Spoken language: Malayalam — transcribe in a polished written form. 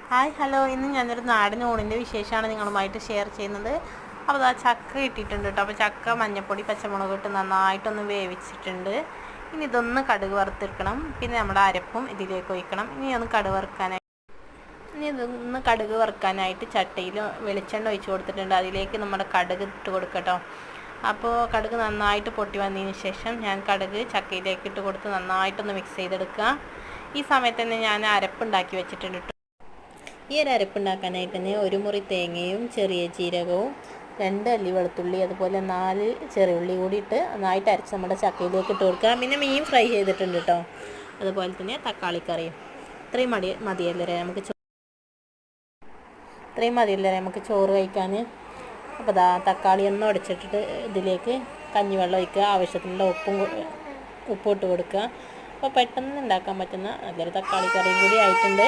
ഹായ് ഹലോ, ഇന്ന് ഞാനൊരു നാടൻ ഊണിൻ്റെ വിശേഷമാണ് നിങ്ങളുമായിട്ട് ഷെയർ ചെയ്യുന്നത്. അപ്പോൾ ആ ചക്ക ഇട്ടിട്ടുണ്ട് കേട്ടോ. അപ്പോൾ ചക്ക മഞ്ഞൾപ്പൊടി പച്ചമുളക് ഇട്ട് നന്നായിട്ടൊന്ന് വേവിച്ചിട്ടുണ്ട്. ഇനി ഇതൊന്ന് കടുക് വറുത്തെടുക്കണം. പിന്നെ നമ്മുടെ അരപ്പും ഇതിലേക്ക് ഒഴിക്കണം. ഇതൊന്ന് കടുക് വറുക്കാനായിട്ട് ചട്ടിയിൽ വെളിച്ചെണ്ണ ഒഴിച്ച് കൊടുത്തിട്ടുണ്ട്. അതിലേക്ക് നമ്മുടെ കടുക് ഇട്ട് കൊടുക്കട്ടോ. അപ്പോൾ കടുക് നന്നായിട്ട് പൊട്ടി വന്നതിന് ശേഷം ഞാൻ കടുക് ചക്കയിലേക്ക് ഇട്ട് കൊടുത്ത് നന്നായിട്ടൊന്ന് മിക്സ് ചെയ്തെടുക്കുക. ഈ സമയത്ത് തന്നെ ഞാൻ അരപ്പുണ്ടാക്കി വെച്ചിട്ടുണ്ട് കേട്ടോ. ഈ ഒരു അരപ്പുണ്ടാക്കാനായിട്ട് തന്നെ ഒരു മുറി തേങ്ങയും ചെറിയ ജീരകവും 2 അല്ലി വെളുത്തുള്ളി അതുപോലെ 4 ചെറിയുള്ളി കൂടി ഇട്ട് നന്നായിട്ട് അരച്ച് നമ്മുടെ ചക്കയിലേക്ക് ഇട്ട് കൊടുക്കുക. പിന്നെ മീൻ ഫ്രൈ ചെയ്തിട്ടുണ്ട് കേട്ടോ. അതുപോലെ തന്നെ തക്കാളിക്കറിയും. ഇത്രയും മതിയല്ലേ നമുക്ക് ചോറ് കഴിക്കാൻ. അപ്പോൾ തക്കാളി ഒന്ന് ഉടച്ചിട്ടിട്ട് ഇതിലേക്ക് കഞ്ഞിവെള്ളം ഒഴിക്കുക. ആവശ്യത്തിനുള്ള ഉപ്പ് ഇട്ട് കൊടുക്കുക. അപ്പോൾ പെട്ടെന്ന് ഉണ്ടാക്കാൻ പറ്റുന്ന നല്ലൊരു തക്കാളി കറിയും കൂടി ആയിട്ടുണ്ട്.